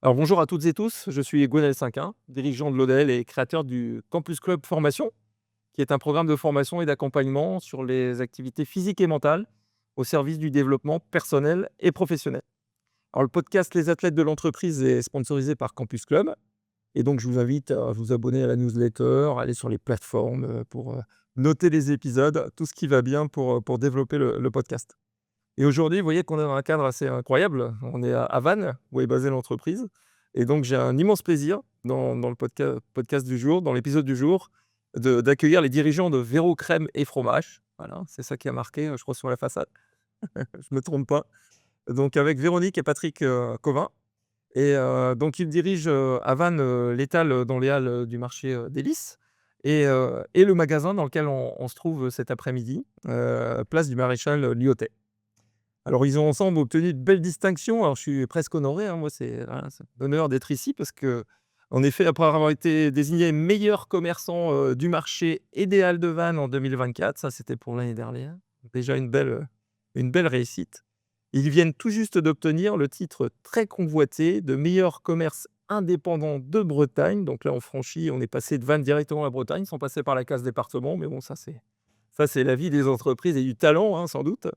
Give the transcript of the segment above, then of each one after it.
Alors bonjour à toutes et tous, je suis Gwenel Cinquin, dirigeant de l'ODL et créateur du Campus Club Formation, qui est un programme de formation et d'accompagnement sur les activités physiques et mentales au service du développement personnel et professionnel. Alors le podcast Les athlètes de l'entreprise est sponsorisé par Campus Club et donc je vous invite à vous abonner à la newsletter, aller sur les plateformes pour noter les épisodes, tout ce qui va bien pour développer le podcast. Et aujourd'hui, vous voyez qu'on est dans un cadre assez incroyable. On est à Vannes, où est basée l'entreprise. Et donc, j'ai un immense plaisir dans le podcast du jour, dans l'épisode du jour, d'accueillir les dirigeants de Véro Crème et Fromage. Voilà, c'est ça qui a marqué, je crois, sur la façade. Je me trompe pas. Donc, avec Véronique et Patrick Covin. Et donc, ils dirigent à Vannes l'étal dans les halles du marché des Lys. Et le magasin dans lequel on se trouve cet après-midi, place du Maréchal Lyotet. Alors, ils ont ensemble obtenu de belles distinctions. Alors, je suis presque honoré, hein, moi, c'est un honneur d'être ici parce que, en effet, après avoir été désigné meilleur commerçant du marché et des Halles de Vannes en 2024, ça c'était pour l'année dernière, déjà une belle réussite. Ils viennent tout juste d'obtenir le titre très convoité de meilleur commerce indépendant de Bretagne. Donc là, on est passé de Vannes directement à Bretagne, sans passer par la case département. Mais bon, ça c'est la vie des entreprises et du talent, hein, sans doute.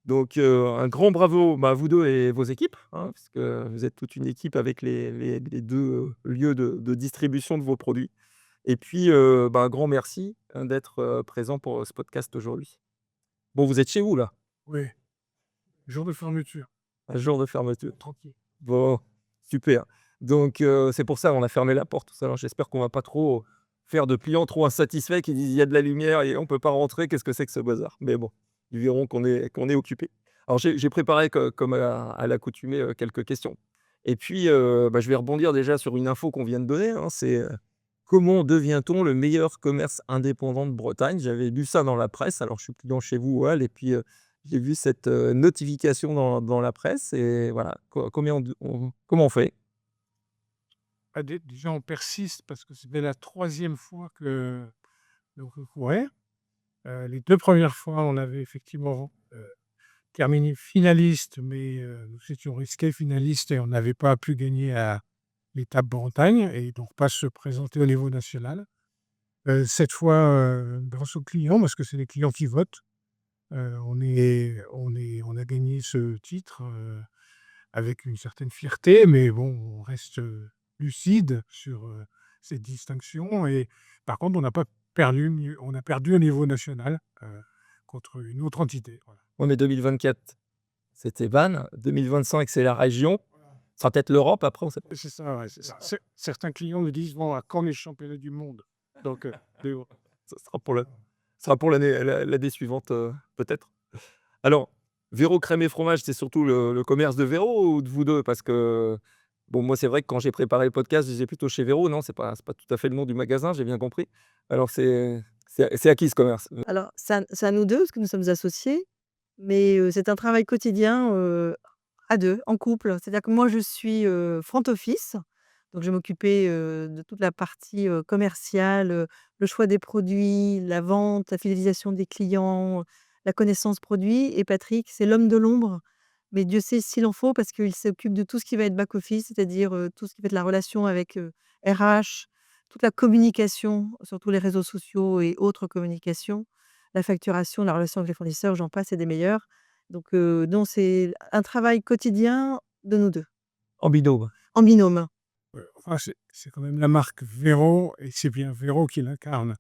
Donc, un grand bravo, à vous 2 et vos équipes, hein, puisque vous êtes toute une équipe avec les 2 lieux de distribution de vos produits. Et puis, un grand merci, hein, d'être, présent pour, ce podcast aujourd'hui. Bon, vous êtes chez vous là? Oui, jour de fermeture, Un jour de fermeture. tranquille. Bon, super. Donc, c'est pour ça on a fermé la porte tout à l'heure. J'espère qu'on va pas trop faire de clients trop insatisfaits qui disent: «Il y a de la lumière et on peut pas rentrer, qu'est-ce que c'est que ce bazar?» Mais bon, ils verront qu'on est occupé. Alors j'ai préparé comme à l'accoutumée, quelques questions et puis, je vais rebondir déjà sur une info qu'on vient de donner, hein, c'est, comment devient-on le meilleur commerce indépendant de Bretagne? J'avais lu ça dans la presse, alors je suis client chez vous, Wal et puis, j'ai vu cette, notification dans la presse et voilà, comment on fait? Déjà, on persiste parce que c'était la troisième fois que l'on concourait. Les 2 premières fois, on avait effectivement, terminé finaliste, mais nous étions restés finalistes et on n'avait pas pu gagner à l'étape Bretagne et donc pas se présenter au niveau national. Cette fois, grâce aux clients, parce que c'est les clients qui votent, on a gagné ce titre, avec une certaine fierté, mais bon, on reste, lucide sur, cette distinction et par contre, on a perdu au niveau national, contre une autre entité, voilà. Ouais, mais 2024, c'était Vannes, 2025, c'est la région, Voilà. ce sera peut-être l'Europe après, on sait pas. C'est ça, ouais, c'est ça. Certains clients nous disent: «Bon, à quand les championnats du monde?» Donc mais bon. Ce sera pour l'année suivante, peut-être. Alors, Véro Crème et Fromage, c'est surtout le commerce de Véro ou de vous 2? Parce que, bon, moi, c'est vrai que quand j'ai préparé le podcast, je disais plutôt chez Véro. Non, c'est pas tout à fait le nom du magasin, j'ai bien compris. Alors c'est à qui ce commerce? Alors, c'est à nous 2 parce que nous sommes associés, mais c'est un travail quotidien, à 2, en couple. C'est-à-dire que moi, je suis, front office, donc je vais m'occuper, de toute la partie, commerciale, le choix des produits, la vente, la fidélisation des clients, la connaissance produit et Patrick, c'est l'homme de l'ombre, mais Dieu sait s'il en faut parce qu'il s'occupe de tout ce qui va être back office, c'est-à-dire, tout ce qui va être la relation avec, RH, toute la communication sur tous les réseaux sociaux et autres communications, la facturation, la relation avec les fournisseurs, j'en passe et des meilleurs. Donc, non, c'est un travail quotidien de nous 2 En binôme. en binôme. Enfin, c'est quand même la marque Véro et c'est bien Véro qui l'incarne.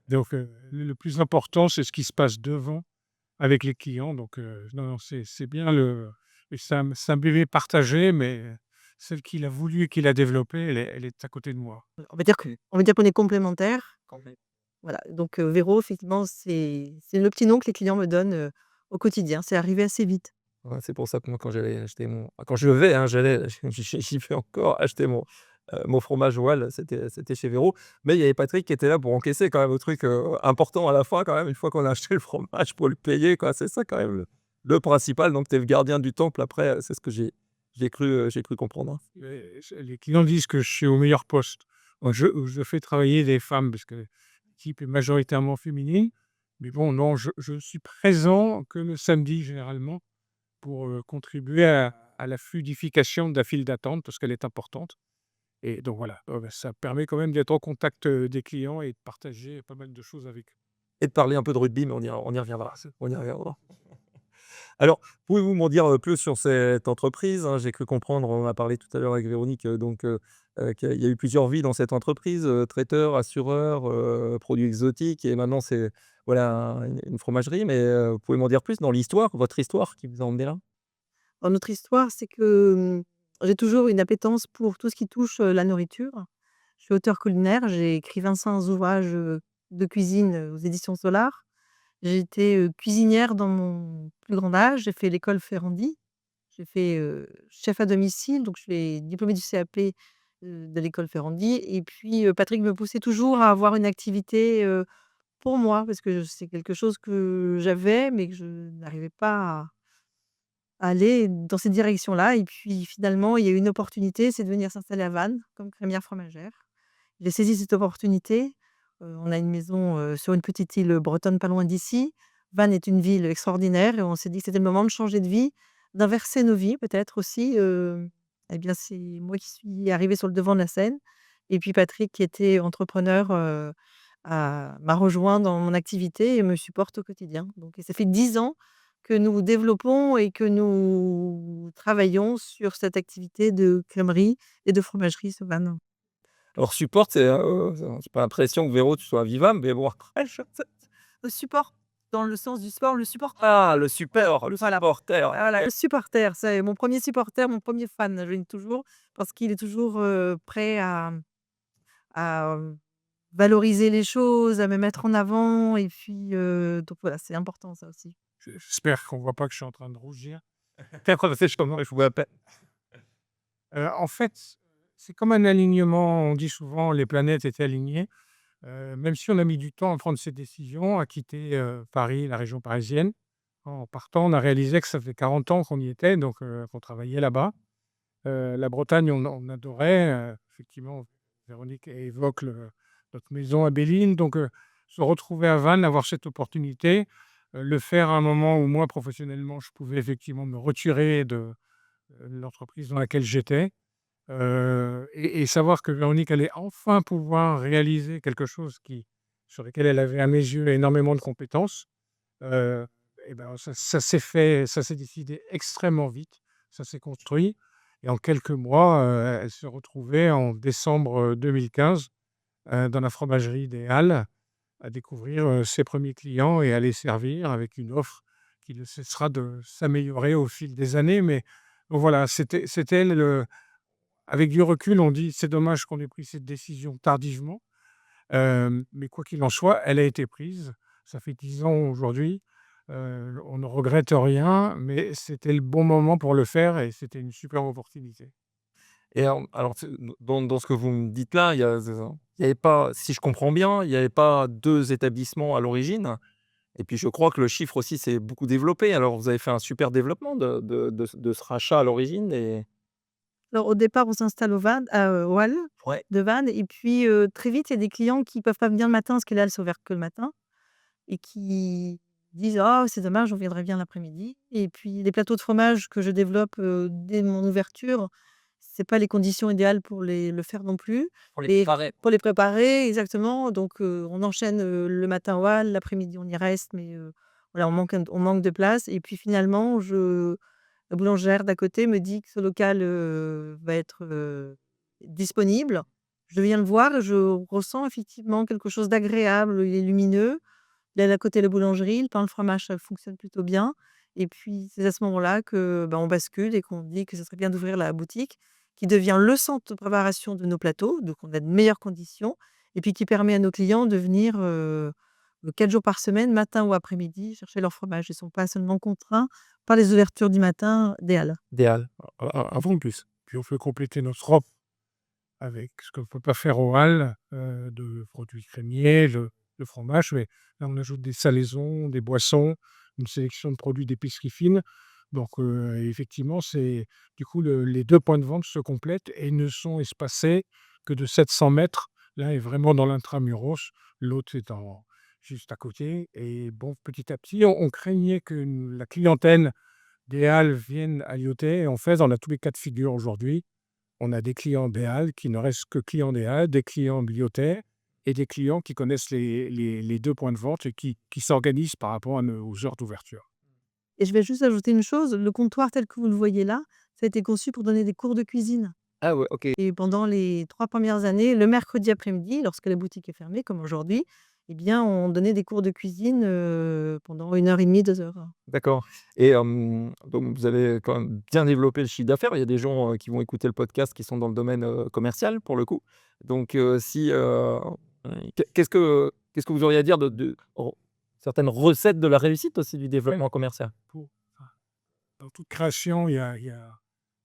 Donc le plus important, c'est ce qui se passe devant avec les clients. Donc non, non, c'est bien et c'est un bébé partagé, mais celle qu'il a voulu et qu'il a développée, elle est à côté de moi. On va dire qu'on est complémentaires. Voilà, donc, Véro, effectivement, c'est le petit nom que les clients me donnent, au quotidien. C'est arrivé assez vite. Ouais, c'est pour ça que moi, quand je vais, hein, j'y vais encore acheter mon fromage Wal, c'était chez Véro. Mais il y avait Patrick qui était là pour encaisser quand même le truc, important à la fin quand même, une fois qu'on a acheté le fromage pour le payer, quoi. C'est ça quand même le principal. Donc tu es le gardien du temple après, c'est ce que j'ai cru comprendre, hein. Les clients disent que je suis au meilleur poste. Moi, je fais travailler des femmes parce que l'équipe est majoritairement féminine. Mais bon, non, je suis présent que le samedi généralement pour, contribuer à la fluidification de la file d'attente parce qu'elle est importante. Et donc voilà, ça permet quand même d'être au contact, des clients et de partager pas mal de choses avec eux. Et de parler un peu de rugby, mais on y reviendra. C'est On y reviendra. Alors, pouvez-vous m'en dire, plus sur cette entreprise, hein? J'ai cru comprendre, on en a parlé tout à l'heure avec Véronique, qu'il y a eu plusieurs vies dans cette entreprise, traiteur, assureur, produits exotiques et maintenant c'est, voilà, une fromagerie. Mais, vous pouvez m'en dire plus dans l'histoire, votre histoire qui vous a emmené là? Dans notre histoire, c'est que, j'ai toujours une appétence pour tout ce qui touche, la nourriture. Je suis auteure culinaire, j'ai écrit 25 ouvrages, de cuisine, aux éditions Solar. J'ai été, cuisinière dans mon plus grand âge, j'ai fait l'école Ferrandi. J'ai fait, chef à domicile, donc je suis diplômée du CAP, de l'école Ferrandi et puis, Patrick me poussait toujours à avoir une activité, pour moi parce que c'est quelque chose que j'avais mais que je n'arrivais pas à aller dans cette direction-là et puis finalement, il y a eu une opportunité, c'est de venir s'installer à Vannes comme crémière fromagère. J'ai saisi cette opportunité, on a une maison, sur une petite île bretonne pas loin d'ici. Vannes est une ville extraordinaire et on s'est dit que c'était le moment de changer de vie, d'inverser nos vies peut-être aussi, et bien, c'est moi qui suis arrivée sur le devant de la scène et puis Patrick qui était entrepreneur, m'a rejoint dans mon activité et me supporte au quotidien. Donc et ça fait 10 ans que nous développons et que nous travaillons sur cette activité de crèmerie et de fromagerie sur Vannes. Alors support, j'ai pas l'impression que Véro, tu sois vivable, mais bon après je sais. Le support, dans le sens du sport, le support. Ah, le Voilà, supporter, voilà, OK. le supporter, c'est mon premier supporter, mon premier fan, je le dis toujours, parce qu'il est toujours, prêt à valoriser les choses, à me mettre en avant et puis, donc voilà, c'est important ça aussi. J'espère qu'on voit pas que je suis en train de rougir. Je vous appelle. En fait, c'est comme un alignement, on dit souvent: «Les planètes étaient alignées». Même si on a mis du temps à prendre cette décision, à quitter, Paris, la région parisienne. En partant, on a réalisé que ça faisait 40 ans qu'on y était, donc qu'on travaillait là-bas. La Bretagne, on adorait, effectivement, Véronique évoque notre maison à Béline, donc se retrouver à Vannes, avoir cette opportunité, le faire à un moment où moi, professionnellement, je pouvais effectivement me retirer de, l'entreprise dans laquelle j'étais. Et savoir que Véronique allait enfin pouvoir réaliser quelque chose sur lequel elle avait, à mes yeux, énormément de compétences, heu et ben, ça s'est fait, ça s'est décidé extrêmement vite. Ça s'est construit et en quelques mois, elle se retrouvait en décembre, 2015, dans la fromagerie des Halles, à découvrir, ses premiers clients et à les servir avec une offre qui ne cessera de s'améliorer au fil des années. Mais donc voilà, c'était le avec du recul, on dit: «C'est dommage qu'on ait pris cette décision tardivement», mais quoi qu'il en soit, elle a été prise. Ça fait 10 ans aujourd'hui, on ne regrette rien, mais c'était le bon moment pour le faire et c'était une super opportunité. Et alors c'est dans ce que vous me dites là, il y avait pas, si je comprends bien, il y avait pas 2 établissements à l'origine et puis je crois que le chiffre aussi s'est beaucoup développé. Alors vous avez fait un super développement de ce rachat à l'origine et Alors au départ, on s'installe aux Halles ouais. de Vannes et puis, très vite, il y a des clients qui peuvent pas venir le matin parce que les Halles sont ouvertes que le matin et qui disent: «Ah, c'est dommage, on viendrait bien l'après-midi» et puis les plateaux de fromage que je développe, dès mon ouverture, c'est pas les conditions idéales pour le faire non plus Pour les et préparer. pour les préparer exactement donc on enchaîne, le matin aux Halles, l'après-midi on y reste mais voilà, on manque de place et puis finalement la boulangère d'à côté me dit que ce local, va être, disponible. Je viens le voir et je ressens effectivement quelque chose d'agréable, il est lumineux. Il est à côté de la boulangerie, le pain, le fromage, ça fonctionne plutôt bien et puis c'est à ce moment-là que, on bascule et qu'on dit que ce serait bien d'ouvrir la boutique qui devient le centre de préparation de nos plateaux, donc on a de meilleures conditions et puis qui permet à nos clients de venir, 4 jours par semaine, matin ou après-midi, chercher leur fromage. Ils ne sont pas seulement contraints par les ouvertures du matin des halles. Idéal. Avant en plus. Puis on fait compléter notre offre avec ce qu'on ne peut pas faire aux Halles, de produits crémiers, de fromage, mais là, on ajoute des salaisons, des boissons, une sélection de produits d'épicerie fine. Donc, effectivement, c'est du coup, les 2 points de vente se complètent et ne sont espacés que de 700 mètres. L'un est vraiment dans l'intramuros, l'autre est juste à côté et bon, petit à petit, on craignait que la clientèle des Halles vienne ailloter et en fait, on a tous les cas de figure aujourd'hui. on a des clients BEAL qui ne restent que clients BEAL, des clients bibliothèques et des clients qui connaissent les 2 points de vente et qui s'organisent par rapport aux heures d'ouverture. Et je vais juste ajouter une chose, le comptoir tel que vous le voyez là, ça a été conçu pour donner des cours de cuisine. Ah ouais, OK. Et pendant les 3 premières années, le mercredi après-midi, lorsque la boutique est fermée, comme aujourd'hui, eh bien, on donnait des cours de cuisine, pendant 1 heure et demie, 2 heures. D'accord et donc vous avez quand même bien développé le chiffre d'affaires. Il y a des gens, qui vont écouter le podcast qui sont dans le domaine, commercial pour le coup. Donc si, qu'est-ce que vous auriez à dire de certaines recettes de la réussite aussi du développement commercial? Pour enfin, dans toute création,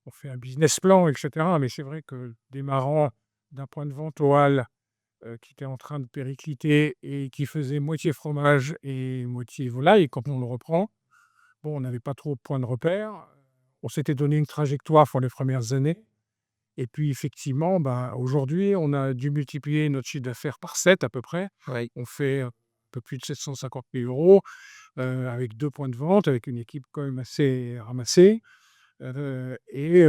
on fait un business plan et cetera, mais c'est vrai que démarrant d'un point de vente au hall, qui était en train de péricliter et qui faisait moitié fromage et moitié volaille, quand on le reprend, bon, on n'avait pas trop de points de repère. On s'était donné une trajectoire pour les premières années et puis effectivement, ben, aujourd'hui, on a dû multiplier notre chiffre d'affaires par 7 à peu près. Oui. On fait un peu plus de 750 000 €, avec 2 points de vente, avec une équipe quand même assez ramassée, et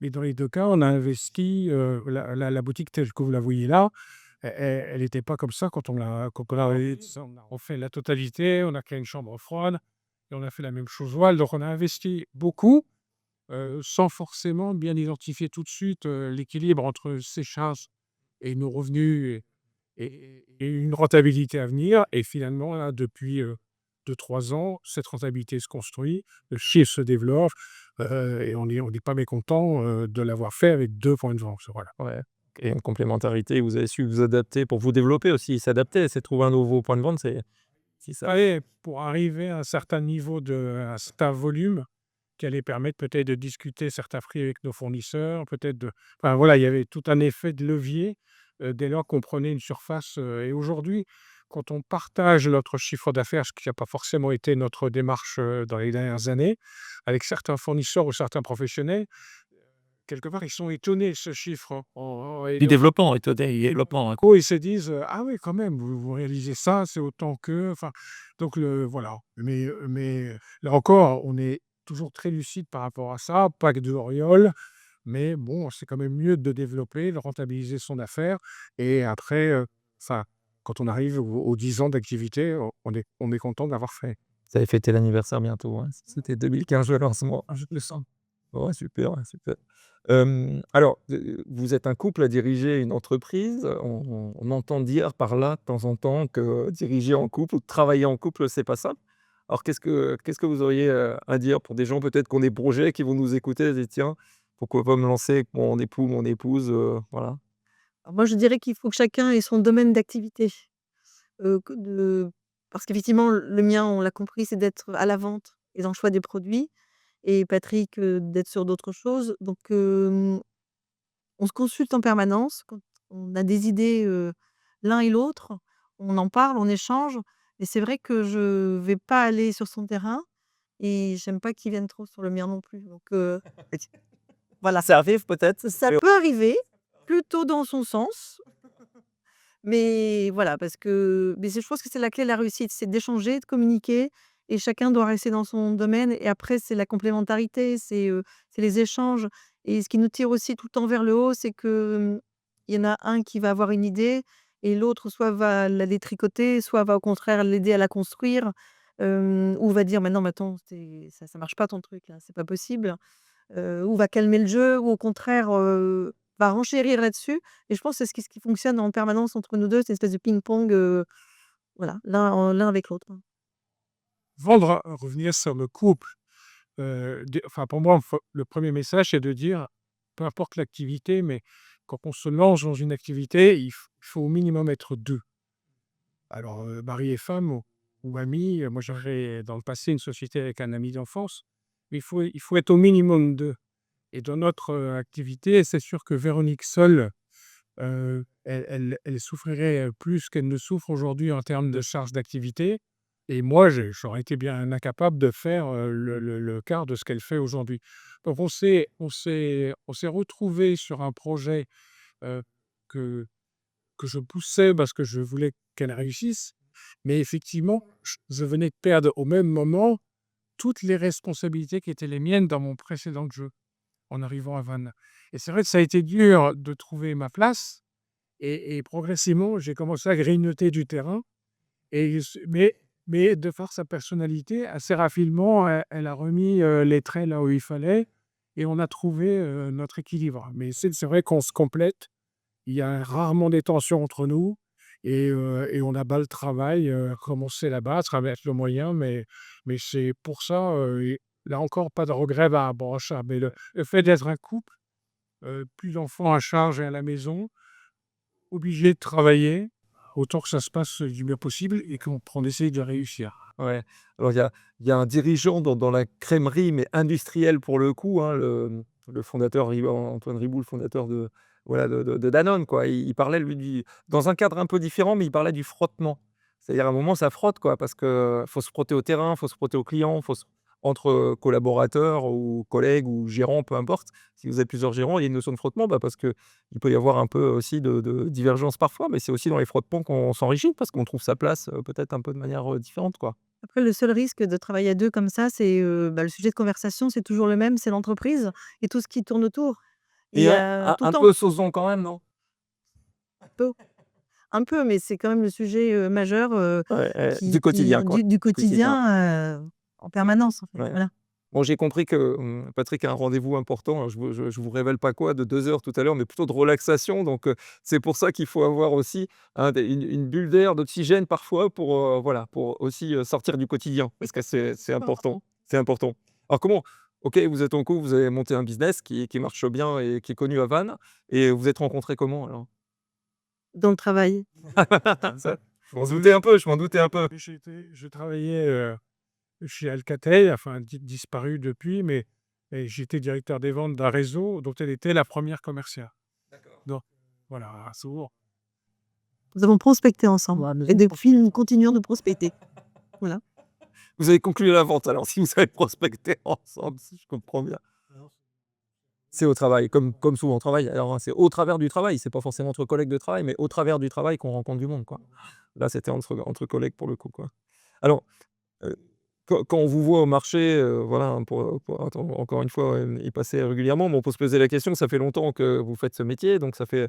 mais dans les 2 cas, on a investi, la boutique telle que vous la voyez là, elle était pas comme ça quand on l'a on a refait la totalité, on a créé une chambre froide et on a fait la même chose voile. Donc on a investi beaucoup, sans forcément bien identifier tout de suite, l'équilibre entre ses charges et nos revenus et une rentabilité à venir et finalement là, depuis, 2-3 ans, cette rentabilité se construit, le chiffre se développe, et on n'est pas mécontent, de l'avoir fait avec 2 points de vente, voilà. Ouais et une complémentarité, vous avez su vous adapter pour vous développer aussi. S'adapter, c'est trouver un nouveau point de vente, c'est ça. Ouais, pour arriver à un certain niveau un certain volume qui allait permettre peut-être de discuter certains prix avec nos fournisseurs, peut-être enfin voilà, il y avait tout un effet de levier, dès lors qu'on prenait une surface, et aujourd'hui, quand on partage notre chiffre d'affaires, ce qui n'a pas forcément été notre démarche, dans les dernières années, avec certains fournisseurs ou certains professionnels, quelque part, ils sont étonnés de ce chiffre, hein, et Du donc développement, étonné, du développement, hein. coup, ils se disent, «Ah oui, quand même, vous réalisez ça, c'est autant que», enfin, donc voilà. Mais là encore, on est toujours très lucide par rapport à ça, pas que de auréole, mais bon, c'est quand même mieux de développer, de rentabiliser son affaire et après, enfin, quand on arrive aux 10 ans d'activité, on est content d'avoir fait. Vous allez fêter l'anniversaire bientôt, hein. C'était 2015 le lancement. Ah, je le sens. Ouais, super, ouais, super. Alors, vous êtes un couple à diriger une entreprise. On entend dire par là, de temps en temps, que diriger en couple ou travailler en couple, c'est pas simple. Alors qu'est-ce que vous auriez, à dire pour des gens peut-être qui ont des projets, qui vont nous écouter et se dire: «Tiens, pourquoi pas me lancer avec mon époux, mon épouse?» Voilà. Alors moi, je dirais qu'il faut que chacun ait son domaine d'activité, que de parce qu'effectivement, le mien, on l'a compris, c'est d'être à la vente et dans le choix des produits et Patrick, d'être sur d'autres choses. Donc on se consulte en permanence quand on a des idées, l'un et l'autre. On en parle, on échange et c'est vrai que je vais pas aller sur son terrain et j'aime pas qu'il vienne trop sur le mien non plus. Donc voilà. Ça arrive peut-être? Ça peut arriver, plutôt dans son sens, mais voilà, parce que je pense que c'est la clé de la réussite, c'est d'échanger, de communiquer et chacun doit rester dans son domaine et après c'est la complémentarité, c'est les échanges et ce qui nous tire aussi tout le temps vers le haut, c'est que, il y en a un qui va avoir une idée et l'autre soit va la détricoter, soit va au contraire l'aider à la construire, ou va dire: «Mais non, mais attends, ça marche pas ton truc là, c'est pas possible». Ou va calmer le jeu ou au contraire, va renchérir là-dessus et je pense que c'est ce qui fonctionne en permanence entre nous 2, c'est une espèce de ping-pong, voilà, l'un avec l'autre, hein. Vendre, revenir sur le couple, enfin pour moi, le premier message, c'est de dire, peu importe l'activité, mais quand on se lance dans une activité, il faut au minimum être 2. Alors, mari et femme ou amis, moi j'avais dans le passé une société avec un ami d'enfance, mais il faut être au minimum 2 et dans notre, activité, c'est sûr que Véronique seule, elle souffrirait, plus qu'elle ne souffre aujourd'hui en termes de charge d'activité et moi j'aurais été bien incapable de faire, le quart de ce qu'elle fait aujourd'hui. Donc on s'est retrouvés sur un projet, heu, que je poussais parce que je voulais qu'elle réussisse. Mais effectivement, je venais de perdre au même moment toutes les responsabilités qui étaient les miennes dans mon précédent jeu. en arrivant à Vannes. Et c'est vrai que ça a été dur de trouver ma place. Et progressivement, j'ai commencé à grignoter du terrain. Mais de par sa personnalité, assez rapidement, elle a remis les traits là où il fallait. Et on a trouvé notre équilibre. Mais c'est vrai qu'on se complète. Il y a rarement des tensions entre nous. Et on abat le travail comme on sait l'abattre avec le moyen. Mais c'est pour ça, et là encore, pas de regret par rapport à ça. Mais le fait d'être un couple, plus d'enfants à charge et à la maison, obligé de travailler, autant que ça se passe du mieux possible et qu'on essaye de réussir. Ouais. Alors il y a un dirigeant dans la crèmerie, mais industrielle pour le coup, hein, le fondateur Antoine Riboud, le fondateur de, voilà, de Danone, quoi. Il parlait lui dans un cadre un peu différent, mais il parlait du frottement. C'est-à-dire à un moment ça frotte, quoi, parce que faut se frotter au terrain, faut se frotter aux clients, entre collaborateurs ou collègues ou gérants, peu importe. Si vous êtes plusieurs gérants, il y a une notion de frottement, bah, parce qu'il peut y avoir un peu aussi de divergence parfois, mais c'est aussi dans les frottements qu'on s'enrichit parce qu'on trouve sa place, peut-être un peu de manière, différente, quoi. Après, le seul risque de travailler à 2 comme ça, c'est, le sujet de conversation, c'est toujours le même, c'est l'entreprise et tout ce qui tourne autour. Il Et y a tout le un temps peu soson quand même, non? peu un peu, mais c'est quand même le sujet, majeur, Ouais, du qui quotidien, quoi. du Quotidien, quotidien, en permanence, en fait, ouais. voilà. Bon, j'ai compris que, Patrick a un rendez-vous important, hein, je vous révèle pas quoi, de 2 heures tout à l'heure, mais plutôt de relaxation, donc c'est pour ça qu'il faut avoir aussi, hein, une bulle d'air, d'oxygène parfois pour, voilà, pour aussi, sortir du quotidien parce que c'est important, c'est important. Alors OK, vous êtes en couple, vous avez monté un business qui marche bien et qui est connu à Vannes et vous vous êtes rencontrés comment alors? Dans le travail. Ça je m'en doutais un peu, je m'en doutais un peu. Je travaillais chez Alcatel, enfin disparu depuis, mais et j'étais directeur des ventes d'un réseau dont elle était la première commerciale. D'accord. Donc voilà, souvent. Nous avons prospecté ensemble et depuis, nous continuons de prospecter. Voilà. Vous avez conclu la vente alors si vous avez prospecté ensemble, si je comprends bien. C'est au travail, comme souvent au travail. Alors, hein, c'est au travers du travail, c'est pas forcément entre collègues de travail, mais au travers du travail qu'on rencontre du monde, quoi. Là, c'était entre collègues pour le coup, quoi. Alors, heu, quand on vous voit au marché, voilà, hein, pour encore une fois, y passer régulièrement, mais on peut se poser la question, ça fait longtemps que vous faites ce métier, donc ça fait,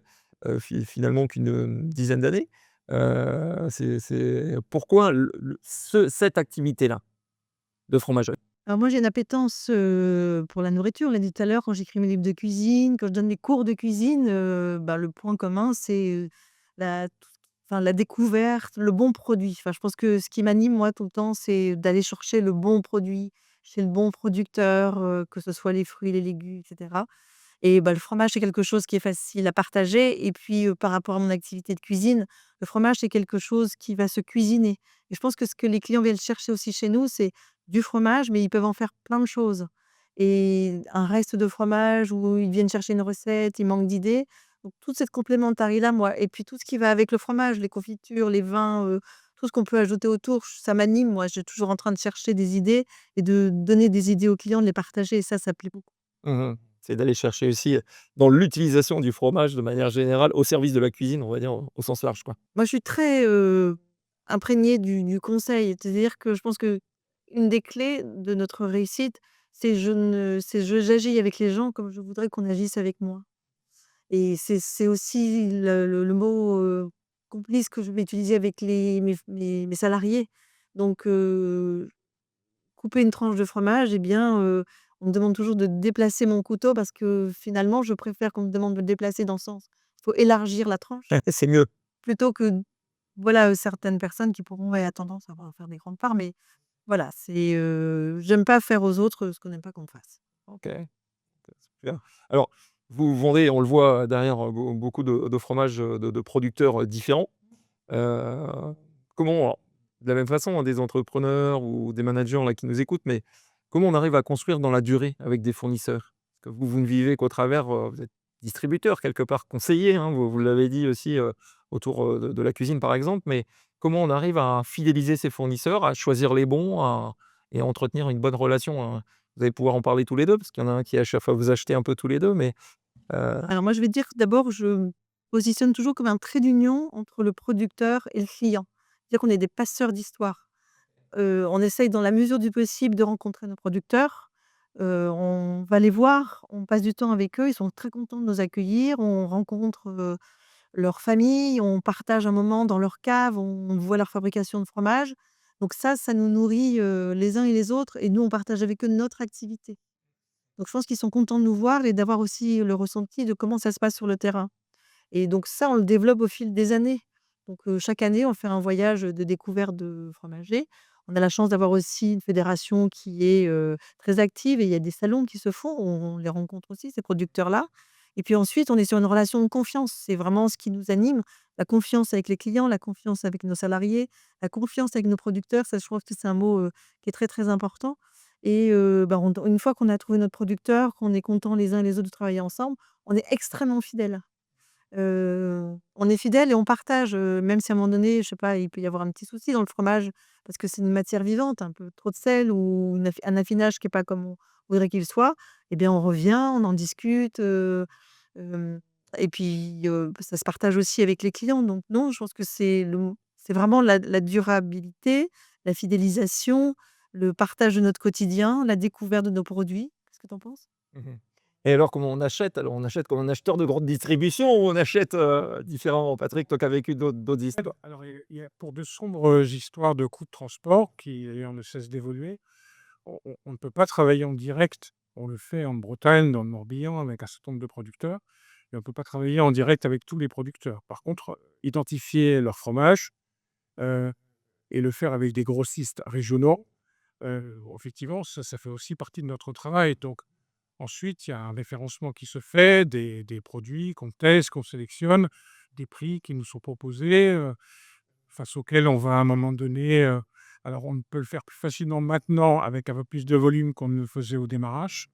finalement qu'une, dizaine d'années. C'est pourquoi cette activité-là de fromagerie? Alors moi, j'ai une appétence, pour la nourriture. On l'a dit tout à l'heure, quand j'écris mes livres de cuisine, quand je donne des cours de cuisine, le point commun, c'est, la la découverte, le bon produit. Enfin, je pense que ce qui m'anime, moi, tout le temps, c'est d'aller chercher le bon produit chez le bon producteur, que ce soit les fruits, les légumes et cetera. Et le fromage, c'est quelque chose qui est facile à partager et puis, par rapport à mon activité de cuisine, le fromage, c'est quelque chose qui va se cuisiner et je pense que ce que les clients viennent chercher aussi chez nous, c'est du fromage, mais ils peuvent en faire plein de choses et un reste de fromage où ils viennent chercher une recette, ils manquent d'idées. Donc toute cette complémentarité-là, moi et puis tout ce qui va avec le fromage, les confitures, les vins, tout ce qu'on peut ajouter autour, ça m'anime, moi. Je suis toujours en train de chercher des idées et de donner des idées aux clients, de les partager et ça plaît beaucoup. Mmh. C'est d'aller chercher aussi, dans l'utilisation du fromage de manière générale, au service de la cuisine, on va dire, au sens large, quoi. Moi, je suis très, imprégnée du conseil. C'est-à-dire que je pense qu'une des clés de notre réussite, c'est j'agis avec les gens comme je voudrais qu'on agisse avec moi et c'est aussi le mot, complice que je vais utiliser avec mes salariés. Donc couper une tranche de fromage et bien, on me demande toujours de déplacer mon couteau parce que finalement, je préfère qu'on me demande de le déplacer dans ce sens. Il faut élargir la tranche C'est mieux. plutôt que voilà, certaines personnes qui pourront, ouais, tendance à vouloir faire des grandes parts, mais voilà, c'est, j'aime pas faire aux autres, ce qu'on n'aime pas qu'on me fasse. OK, super. Alors, vous vendez, on le voit derrière, beaucoup de fromages, de producteurs, différents. Heu, comment alors, de la même façon, hein, des entrepreneurs ou des managers là qui nous écoutent, mais comment on arrive à construire dans la durée avec des fournisseurs? Parce que vous ne vivez qu'au travers, vous êtes distributeur quelque part, conseiller, hein, vous l'avez dit aussi, autour, de la cuisine par exemple, mais comment on arrive à fidéliser ses fournisseurs, à choisir les bons, et à entretenir une bonne relation, hein? Vous allez pouvoir en parler tous les 2 parce qu'il y en a un qui à chaque fois vous achetez un peu tous les 2, mais heu Alors moi, je vais dire que d'abord, je me positionne toujours comme un trait d'union entre le producteur et le client. C'est-à-dire qu'on est des passeurs d'histoire. On essaye dans la mesure du possible de rencontrer nos producteurs, On va les voir, on passe du temps avec eux, ils sont très contents de nous accueillir, on rencontre, leur famille, on partage un moment dans leur cave, on voit leur fabrication de fromage. Donc ça nous nourrit, les uns et les autres et nous, on partage avec eux notre activité. Donc je pense qu'ils sont contents de nous voir et d'avoir aussi le ressenti de comment ça se passe sur le terrain. Et donc ça, on le développe au fil des années. Donc, chaque année, on fait un voyage de découverte de fromagers. On a la chance d'avoir aussi une fédération qui est, très active et il y a des salons qui se font. On les rencontre aussi, ces producteurs-là. Et puis ensuite, on est sur une relation de confiance. C'est vraiment ce qui nous anime, la confiance avec les clients, la confiance avec nos salariés, la confiance avec nos producteurs. Ça, je trouve que c'est un mot, qui est très, très important. Et bah, une fois qu'on a trouvé notre producteur, qu'on est contents les uns et les autres de travailler ensemble, on est extrêmement fidèles. On est fidèles et on partage, même si à un moment donné, je sais pas, il peut y avoir un petit souci dans le fromage parce que c'est une matière vivante, un peu trop de sel ou un affinage qui est pas comme on voudrait qu'il soit, et bien, on revient, on en discute, hem et puis, ça se partage aussi avec les clients. Donc non, je pense que c'est vraiment la durabilité, la fidélisation, le partage de notre quotidien, la découverte de nos produits. Qu'est-ce que tu en penses? Mmh. Et alors comment on achète? Alors on achète comme un acheteur de grande distribution ou on achète, différemment? Patrick, toi qui as vécu d'autres histoires. Alors il y a pour de sombres histoires de coûts de transport qui d'ailleurs ne cessent d'évoluer, on ne peut pas travailler en direct. On le fait en Bretagne, dans le Morbihan, avec un certain nombre de producteurs, et on ne peut pas travailler en direct avec tous les producteurs. Par contre, identifier leur fromage, heu et le faire avec des grossistes régionaux, effectivement, ça fait aussi partie de notre travail. Donc ensuite, il y a un référencement qui se fait des produits qu'on teste, qu'on sélectionne, des prix qui nous sont proposés, face auxquels on va à un moment donné, alors on peut le faire plus facilement maintenant avec un peu plus de volume qu'on ne le faisait au démarrage,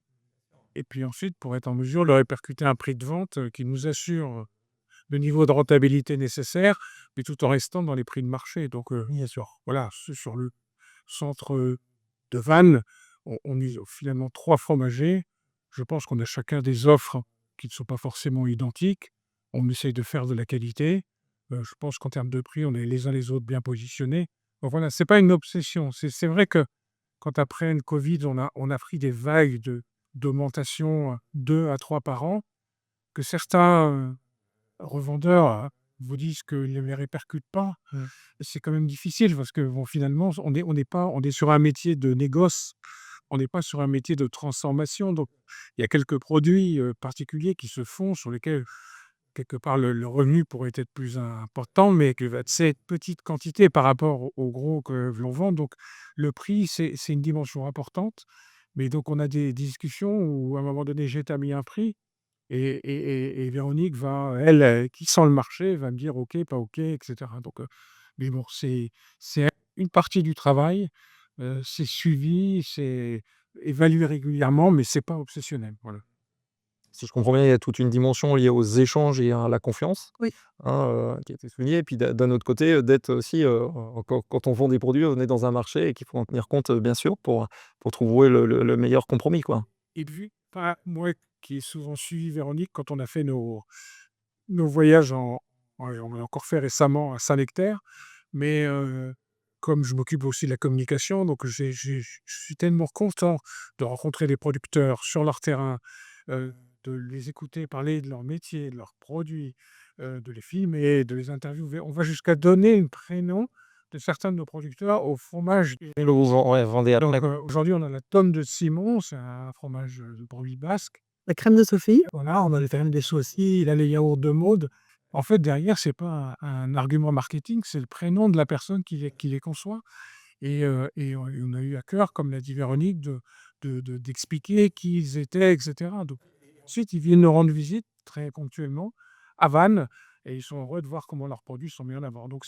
et puis ensuite pour être en mesure de répercuter un prix de vente, qui nous assure le niveau de rentabilité nécessaire, mais tout en restant dans les prix de marché. Donc, Bien sûr. voilà, sur le centre, de Vannes, on est finalement 3 fromagers. Je pense qu'on a chacun des offres qui ne sont pas forcément identiques. On essaye de faire de la qualité. Je pense qu'en termes de prix, on est les uns les autres bien positionnés. Donc voilà, c'est pas une obsession. C'est vrai que quand après une covid, on a pris des vagues d'augmentation, 2 à 3 par an, que certains, revendeurs, vous disent qu'ils ne les répercutent pas. Mmh. C'est quand même difficile parce que bon, finalement, on est sur un métier de négoce, on n'est pas sur un métier de transformation. Donc il y a quelques produits, particuliers qui se font sur lesquels, quelque part, le revenu pourrait être plus important, mais que va cette petite quantité par rapport au gros que l'on vend. Donc le prix, c'est une dimension importante. Mais donc on a des discussions où à un moment donné, j'établis un prix et Véronique va, elle, qui sent le marché, va me dire: «OK, pas OK» et cetera. Donc, mais bon, c'est une partie du travail, c'est suivi, c'est évalué régulièrement, mais c'est pas obsessionnel, voilà. Si je comprends bien, il y a toute une dimension liée aux échanges et à la confiance, Oui. hein, qui a été soulignée. Et puis d'un autre côté, d'être aussi, quand on vend des produits, on est dans un marché et qu'il faut en tenir compte, bien sûr, pour trouver le meilleur compromis, quoi. Et puis, enfin, moi qui ai souvent suivi Véronique quand on a fait nos voyages on l'a encore fait récemment à Saint-Nectaire, mais comme je m'occupe aussi de la communication, donc je suis tellement content de rencontrer des producteurs sur leur terrain, de les écouter parler de leur métier, de leurs produits, de les filmer, de les interviewer. On va jusqu'à donner le prénom de certains de nos producteurs au fromage. Et le vend ouais, vendez à Donc, aujourd'hui, on a la tome de Simon, c'est un fromage, de brebis basque. La crème de Sophie. Voilà, on a les farines des saucisses, il a les yaourts de Maud. En fait, derrière, c'est pas un argument marketing, c'est le prénom de la personne qui les conçoit, et on a eu à cœur, comme l'a dit Véronique, d'expliquer qui ils étaient et cetera. Donc ensuite, ils viennent nous rendre visite très ponctuellement à Vannes, et ils sont heureux de voir comment leurs produits sont mis en avant. Donc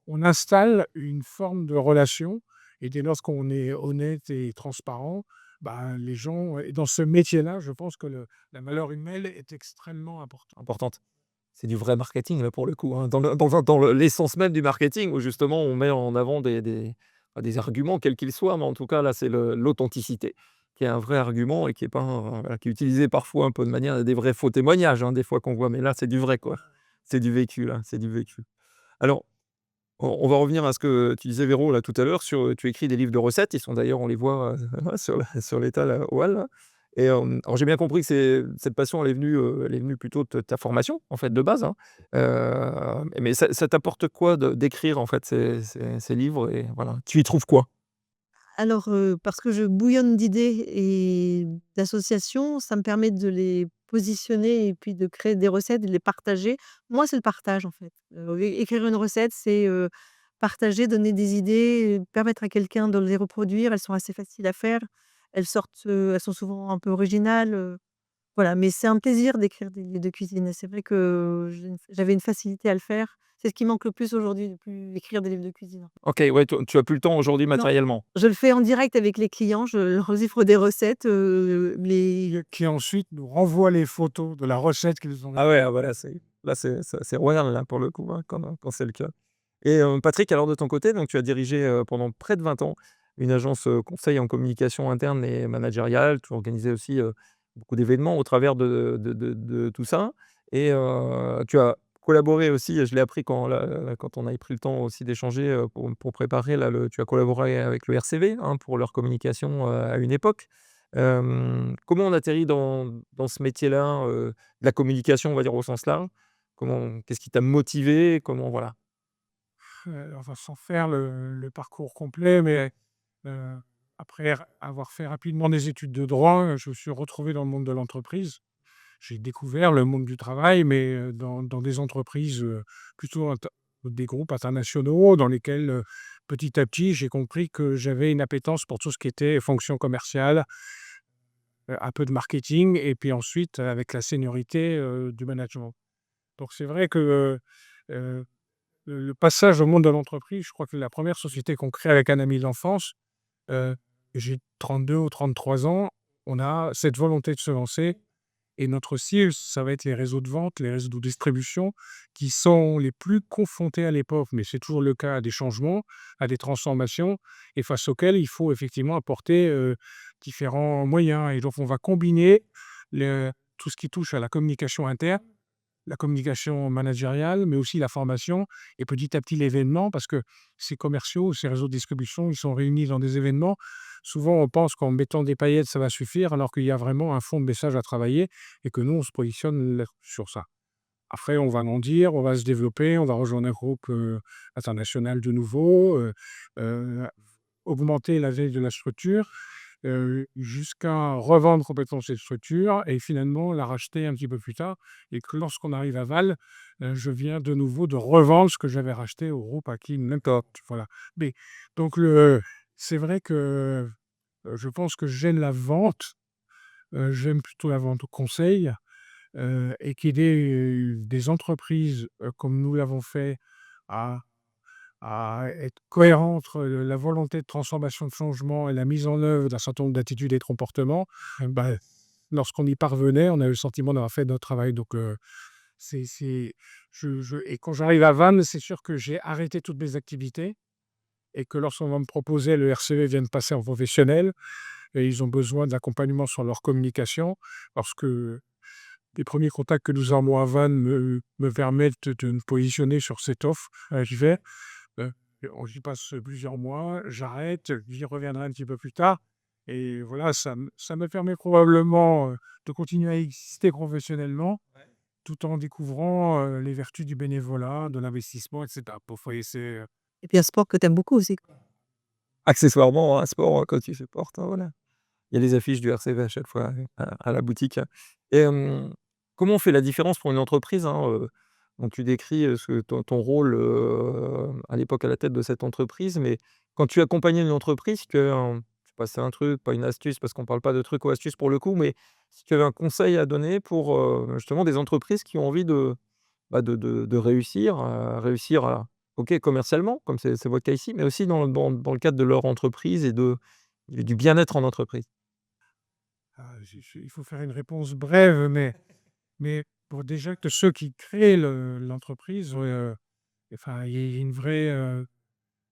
on installe une forme de relation, et dès lors qu'on est honnête et transparent, bah, les gens, et dans ce métier-là, je pense que la valeur humaine est extrêmement importante. importante. C'est du vrai marketing, là, pour le coup, hein, l'essence même du marketing où justement on met en avant des arguments quels qu'ils soient, mais en tout cas là, c'est l'authenticité qui est un vrai argument et qui est pas voilà, qui est utilisé parfois un peu de manière des vrais faux témoignages, hein, des fois qu'on voit, mais là, c'est du vrai, quoi. C'est du vécu, là, c'est du vécu. Alors On va revenir à ce que tu disais, Véro, là, tout à l'heure, sur, tu écris des livres de recettes. Ils sont d'ailleurs, on les voit, sur l'étal, au hall, là. Et alors j'ai bien compris que cette passion, elle est venue plutôt de ta formation, en fait, de base, hein. Mais ça t'apporte quoi d'écrire, en fait, ces livres et voilà, tu y trouves quoi? Alors, parce que je bouillonne d'idées et d'associations, ça me permet de les positionner et puis de créer des recettes et de les partager. Moi, c'est le partage, en fait. Écrire une recette, c'est, partager, donner des idées, permettre à quelqu'un de les reproduire. Elles sont assez faciles à faire. Elles sont souvent un peu originales, voilà, mais c'est un plaisir d'écrire des livres de cuisine et c'est vrai que j'avais une facilité à le faire. C'est ce qui manque le plus aujourd'hui, de plus écrire des livres de cuisine. OK, ouais, tu as plus le temps aujourd'hui Non, matériellement? je le fais en direct avec les clients, je leur offre des recettes, les Qui ensuite nous renvoie les photos de la recette qu'ils ont. Ah ouais, ah bah là, c'est royal, là, pour le coup, hein, quand c'est le cas. Et Patrick, alors de ton côté, donc tu as dirigé, pendant près de 20 ans une agence, conseil en communication interne et managériale. Tu organisais aussi, beaucoup d'événements au travers de tout ça et tu as collaboré aussi, je l'ai appris quand on avait pris le temps aussi d'échanger, pour préparer là tu as collaboré avec le RCV, hein, pour leur communication, à une époque. Comment on atterrit dans ce métier-là, de la communication, on va dire au sens large? Qu'est-ce qui t'a motivé? Comment voilà? Enfin, sans faire le parcours complet, mais heu, après avoir fait rapidement des études de droit, je me suis retrouvé dans le monde de l'entreprise. J'ai découvert le monde du travail, mais dans des entreprises, plutôt des groupes internationaux dans lesquels, petit à petit, j'ai compris que j'avais une appétence pour tout ce qui était fonction commerciale, un peu de marketing et puis ensuite, avec la seniorité, du management. Donc c'est vrai que, heu le passage au monde de l'entreprise, je crois que la première société qu'on crée avec un ami d'enfance, heu, j'ai 32 ou 33 ans, on a cette volonté de se lancer et notre cible, ça va être les réseaux de vente, les réseaux de distribution qui sont les plus confrontés à l'époque, mais c'est toujours le cas, à des changements, à des transformations et face auxquels il faut effectivement apporter, différents moyens et donc on va combiner tout ce qui touche à la communication interne, la communication managériale, mais aussi la formation et petit à petit l'événement parce que ces commerciaux, ces réseaux de distribution, ils sont réunis dans des événements. Souvent, on pense qu'en mettant des paillettes, ça va suffire, alors qu'il y a vraiment un fond de message à travailler et que nous, on se positionne sur ça. Après, on va grandir, on va se développer, on va rejoindre un groupe international de nouveau, euh, augmenter la veille de la structure, jusqu'à revendre complètement cette structure et finalement la racheter un petit peu plus tard et que lorsqu'on arrive à Val, je viens de nouveau de revendre ce que j'avais racheté au groupe Hakim Nemt. Voilà. Mais donc c'est vrai que, je pense que j'aime la vente, j'aime plutôt la vente au conseil, et qu'il y ait des entreprises, comme nous l'avons fait à être cohérent entre, la volonté de transformation, de changement et la mise en œuvre d'un certain nombre d'attitudes et de comportements, bah, lorsqu'on y parvenait, on a eu le sentiment d'avoir fait notre travail. Donc, c'est je et quand j'arrive à Vannes, c'est sûr que j'ai arrêté toutes mes activités et que lorsqu'on va me proposer le RCV vient de passer en professionnel et ils ont besoin d'accompagnement sur leur communication parce que les premiers contacts que nous avons à Vannes me permettent de me positionner sur cette offre. J'y vais. Heu, j'y passe plusieurs mois, j'arrête, j'y reviendrai un petit peu plus tard et voilà, ça me permet probablement, de continuer à exister professionnellement, tout en découvrant, les vertus du bénévolat, de l'investissement et cetera. Bon, vous voyez, et puis un sport que tu aimes beaucoup aussi, quoi. Accessoirement, un sport, que tu supportes, hein, voilà. Il y a les affiches du RCV à chaque fois, à la boutique et comment on fait la différence pour une entreprise, hein, donc tu décris, ce ton rôle, à l'époque à la tête de cette entreprise, mais quand tu accompagnais une entreprise, tu avais je sais pas, c'est un truc, pas une astuce parce qu'on parle pas de trucs ou astuces pour le coup, mais si tu avais un conseil à donner pour, justement des entreprises qui ont envie de réussir, réussir à OK, commercialement, comme c'est votre cas ici, mais aussi dans le cadre de leur entreprise et du bien-être en entreprise. il faut faire une réponse brève, mais pour déjà que ceux qui créent l'entreprise, enfin, il y ait une vraie,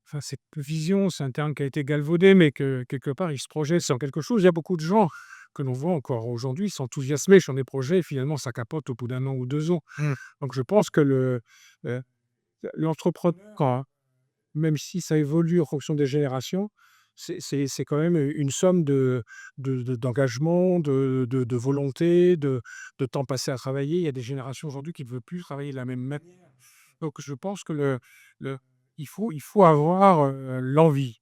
enfin, cette vision, c'est un terme qui a été galvaudé, mais que quelque part, ils se projettent sur quelque chose. Il y a beaucoup de gens que l'on voit encore aujourd'hui s'enthousiasmer sur des projets et finalement ça capote au bout d'1 an ou 2 ans. Mmh. Donc je pense que heu, l'entrepreneur, même si ça évolue en fonction des générations, c'est quand même une somme d'engagement, de volonté, de temps passé à travailler. Il y a des générations aujourd'hui qui ne veulent plus travailler de la même manière. Donc je pense que le il faut avoir, l'envie,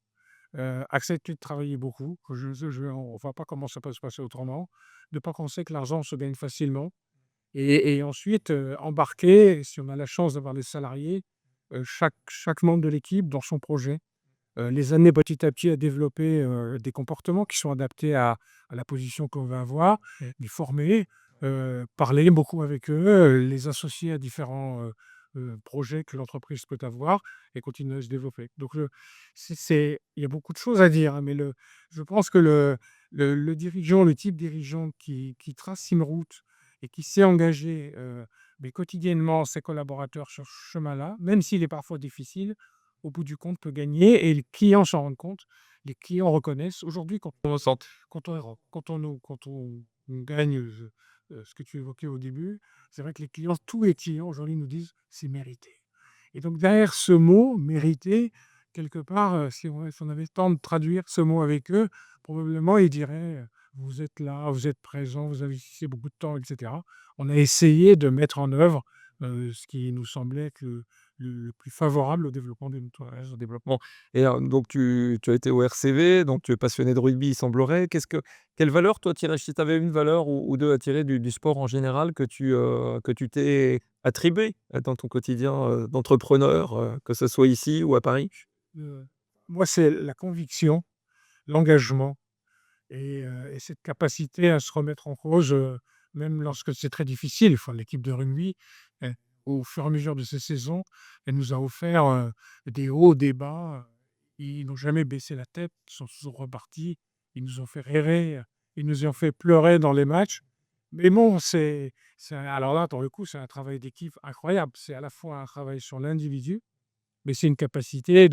accepter de travailler beaucoup, que on ne voit pas comment ça peut se passer autrement, de ne pas penser que l'argent se gagne facilement et ensuite, embarquer, si on a la chance d'avoir des salariés, chaque membre de l'équipe dans son projet. Les amener petit à petit à développer, des comportements qui sont adaptés à la position qu'on va avoir, les former, parler beaucoup avec eux, les associer à différents, projets que l'entreprise peut avoir et continuer à se développer. Donc il y a beaucoup de choses à dire, hein, mais je pense que le dirigeant, le type dirigeant qui trace une route et qui sait engager, mais quotidiennement ses collaborateurs sur ce chemin-là, même s'il est parfois difficile, au bout du compte, peut gagner et les clients s'en rendent compte. Les clients reconnaissent. Aujourd'hui, On sent. quand on gagne, ce que tu évoquais au début, c'est vrai que tous les clients aujourd'hui nous disent: «C'est mérité» et donc derrière ce mot «mérité», quelque part, si on avait le temps de traduire ce mot avec eux, probablement ils diraient, «Vous êtes là, vous êtes présents, vous investissez beaucoup de temps» et cetera. On a essayé de mettre en œuvre, ce qui nous semblait être le plus favorable au développement d'une Ouais, entreprise. au développement et donc tu as été au RCV, donc tu es passionné de rugby, il semblerait. Quelle valeur toi tirais si tu avais une valeur ou 2 à tirer du sport en général que tu t'es attribué, dans ton quotidien, d'entrepreneur, que ce soit ici ou à Paris? Heu, Moi, c'est la conviction, l'engagement et cette capacité à se remettre en cause, même lorsque c'est très difficile. Enfin, l'équipe de rugby, au fur et à mesure de ces saisons, elle nous a offert, des hauts, des bas. Ils n'ont jamais baissé la tête, ils sont toujours repartis. Ils nous ont fait rêver, ils nous ont fait pleurer dans les matchs. Mais bon, alors là, pour le coup, c'est un travail d'équipe incroyable. C'est à la fois un travail sur l'individu, mais c'est une capacité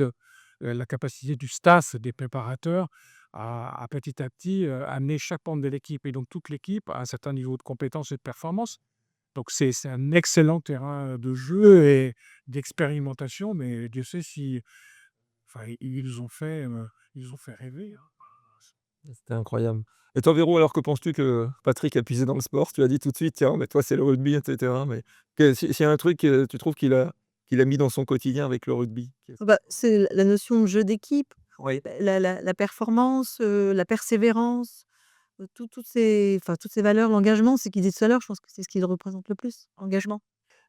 la capacité du staff, des préparateurs à petit à petit, amener chaque membre de l'équipe et donc toute l'équipe à un certain niveau de compétence et de performance. Donc c'est un excellent terrain de jeu et d'expérimentation, mais Dieu sait si enfin, ils nous ont fait rêver, hein. C'était incroyable et toi Véro, alors que penses-tu que Patrick a puisé dans le sport? Tu as dit tout de suite: «Tiens, mais toi c'est le rugby» et cetera, mais s'il y a un truc, tu trouves qu'il a mis dans son quotidien avec le rugby? Bah, c'est la notion de jeu d'équipe, Oui. la performance, la persévérance, toutes ces valeurs, l'engagement, c'est ce qu'il disait tout à l'heure, je pense que c'est ce qui le représente le plus, engagement.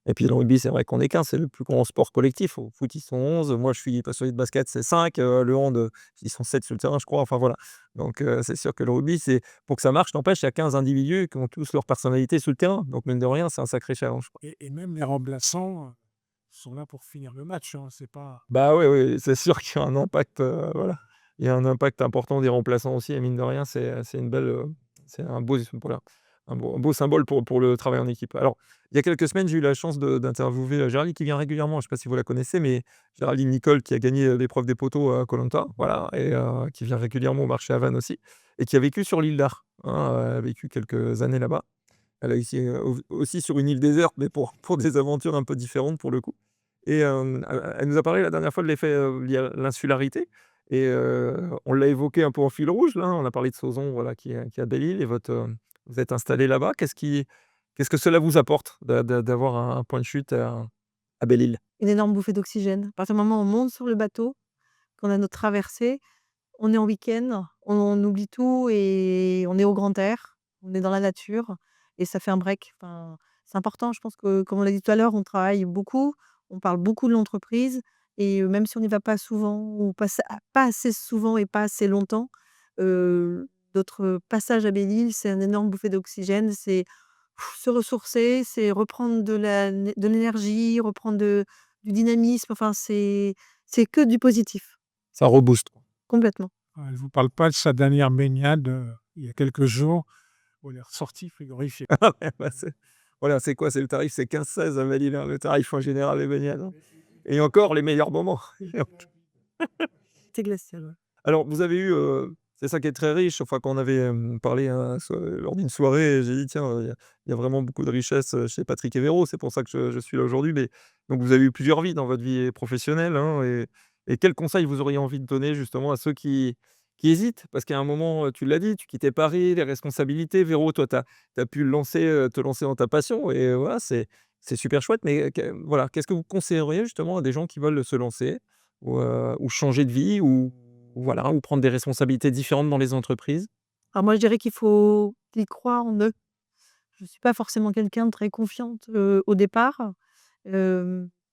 Et puis le rugby, c'est vrai qu'on est 15, c'est le plus grand sport collectif. Au foot, ils sont 11. Moi, je suis passionné de basket, c'est 5. Le hand, ils sont 7 sur le terrain, je crois. Enfin, voilà. Donc, c'est sûr que le rugby, c'est pour que ça marche, n'empêche, il y a 15 individus qui ont tous leur personnalité sur le terrain. Donc, mine de rien, c'est un sacré challenge, quoi. Et même les remplaçants, sont là pour finir le match, hein, c'est pas Bah, oui, oui, c'est sûr qu'il y a un impact, voilà. Il y a un impact important des remplaçants aussi et mine de rien, c'est une belle, c'est un beau voilà, un beau symbole pour le travail en équipe. Alors, il y a quelques semaines, j'ai eu la chance d'interviewer, Géraldine qui vient régulièrement, je ne sais pas si vous la connaissez, mais Géraldine Nicole qui a gagné, l'épreuve des poteaux à koh voilà et qui vient régulièrement au marché à Vannes aussi et qui a vécu sur l'île d'Ar, hein, elle a vécu quelques années là-bas. Elle a ici, aussi sur une île déserte, mais pour des aventures un peu différentes pour le coup et elle nous a parlé la dernière fois de l'effet, lié à l'insularité et on l'a évoqué un peu en fil rouge là, on a parlé de Sauzon, voilà, qui est à Belle-Île et vous êtes installés là-bas. Qu'est-ce que cela vous apporte d'avoir un point de chute à Belle-Île? Une énorme bouffée d'oxygène. À partir du moment où on monte sur le bateau, qu'on a notre traversée, on est en week-end, on oublie tout et on est au grand air, on est dans la nature et ça fait un break. Enfin, c'est important, je pense que, comme on l'a dit tout à l'heure, on travaille beaucoup, on parle beaucoup de l'entreprise et même si on n'y va pas souvent ou pas assez souvent et pas assez longtemps, notre passage à Belle-Île, c'est un énorme bouffée d'oxygène, c'est se ressourcer, c'est reprendre de l'énergie, reprendre du dynamisme, enfin c'est que du positif, Ça rebooste. complètement. elle vous parle pas de sa dernière baignade, il y a quelques jours où elle est ressortie frigorifiée. Ouais, bah, voilà, c'est quoi? C'est le tarif, c'est 15-16 à Belle-Île, hein, le tarif en général des baignades, hein et encore les meilleurs moments. C'est glacial, ouais. Alors, vous avez eu, c'est ça qui est très riche, enfin, quand on avait, parlé lors d'une soirée, j'ai dit: «Tiens, il y a vraiment beaucoup de richesse, chez Patrick et Véro». C'est pour ça que je suis là aujourd'hui, mais donc vous avez eu plusieurs vies dans votre vie professionnelle, hein Et quels conseils vous auriez envie de donner justement à ceux qui hésitent? Parce qu'à un moment, tu l'as dit, tu quittais Paris, les responsabilités. Véro, toi, tu as pu te lancer dans ta passion et voilà, c'est super chouette. Mais voilà, qu'est-ce que vous conseilleriez justement à des gens qui veulent se lancer ou changer de vie ou voilà, ou prendre des responsabilités différentes dans les entreprises? Alors moi, je dirais qu'il faut qu'ils croient en eux. Je ne suis pas forcément quelqu'un de très confiante, au départ.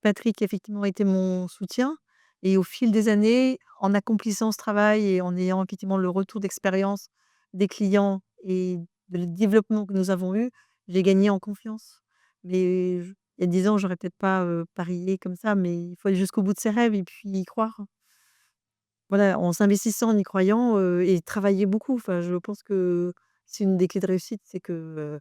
Patrick, effectivement, a été mon soutien et au fil des années, en accomplissant ce travail et en ayant effectivement le retour d'expérience des clients et le développement que nous avons eu, j'ai gagné en confiance. Mais il y a 10 ans, j'aurais peut-être pas, parié comme ça, mais il faut aller jusqu'au bout de ses rêves et puis y croire. Voilà, en s'investissant, en y croyant, et travailler beaucoup. Enfin, je pense que c'est une des clés de réussite, c'est que,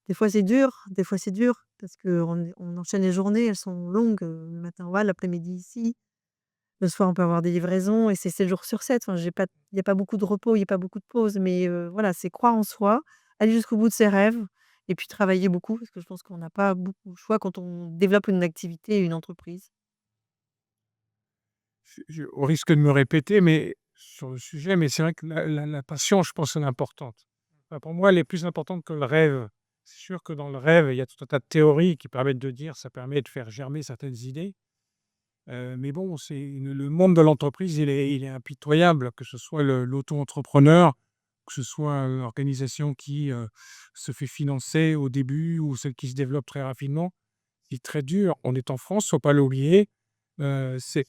des fois c'est dur parce qu'on enchaîne les journées, elles sont longues, le matin on va, l'après-midi ici, le soir on peut avoir des livraisons et c'est 7 jours sur 7. Enfin, il y a pas beaucoup de repos, il y a pas beaucoup de pauses, mais voilà, c'est croire en soi, aller jusqu'au bout de ses rêves et puis travailler beaucoup parce que je pense qu'on n'a pas beaucoup le choix quand on développe une activité, une entreprise. Au risque de me répéter, mais sur le sujet, mais c'est vrai que la passion, je pense, elle est importante. Enfin, pour moi, elle est plus importante que le rêve. C'est sûr que dans le rêve, il y a tout un tas de théories qui permettent de dire, ça permet de faire germer certaines idées. Mais bon, le monde de l'entreprise, il est impitoyable, que ce soit l'auto-entrepreneur, que ce soit l'organisation qui se fait financer au début ou celle qui se développe très rapidement. C'est très dur. On est en France, faut pas l'oublier. C'est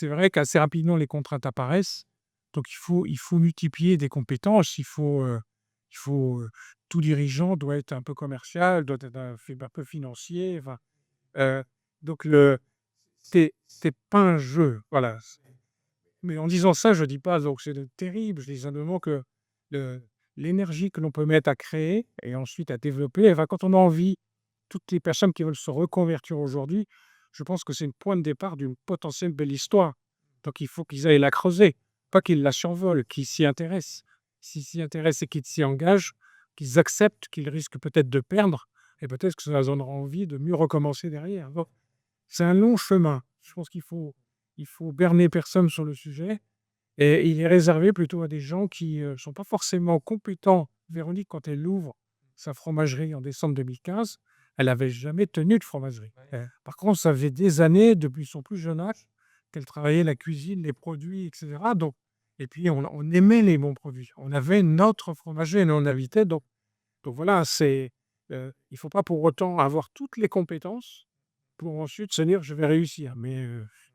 vrai qu'assez rapidement, les contraintes apparaissent. Donc il faut multiplier des compétences. Tout dirigeant doit être un peu commercial, doit être un peu financier. Enfin, heu, donc c'est pas un jeu, voilà. Mais en disant ça, je dis pas donc c'est terrible. Je dis simplement que le l'énergie que l'on peut mettre à créer et ensuite à développer, enfin, quand on a envie, toutes les personnes qui veulent se reconvertir aujourd'hui, je pense que c'est une point de départ d'une potentielle belle histoire. Donc il faut qu'ils aillent la creuser, pas qu'ils la survolent, qu'ils s'y intéressent. S'ils s'y intéressent et qu'ils s'y engagent, qu'ils acceptent qu'ils risquent peut-être de perdre et peut-être que ça leur donnera envie de mieux recommencer derrière. Donc c'est un long chemin. Je pense qu'il faut berner personne sur le sujet et il est réservé plutôt à des gens qui, sont pas forcément compétents. Véronique, quand elle ouvre sa fromagerie en décembre 2015, elle avait jamais tenu de fromagerie. Par contre, ça faisait des années, depuis son plus jeune âge, qu'elle travaillait la cuisine, les produits et cetera, donc et puis on aimait les bons produits. On avait notre fromager et on invitait donc voilà, il faut pas pour autant avoir toutes les compétences pour ensuite se dire: «Je vais réussir», mais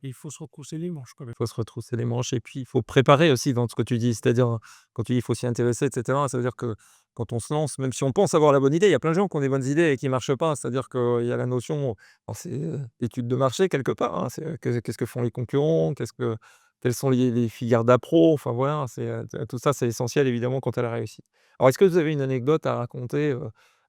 il faut se retrousser les manches quand même. Faut se retrousser les manches et puis il faut préparer aussi dans ce que tu dis. C'est-à-dire, quand tu dis: «Il faut s'y intéresser» et cetera, ça veut dire que quand on se lance, même si on pense avoir la bonne idée, il y a plein de gens qui ont des bonnes idées et qui marchent pas. C'est-à-dire qu'il y a la notion, alors c'est, étude de marché quelque part, hein. C'est, qu'est-ce que font les concurrents? Quelles sont les filières d'appro? Enfin voilà, tout ça, c'est essentiel évidemment quant à la réussite. Alors est-ce que vous avez une anecdote à raconter,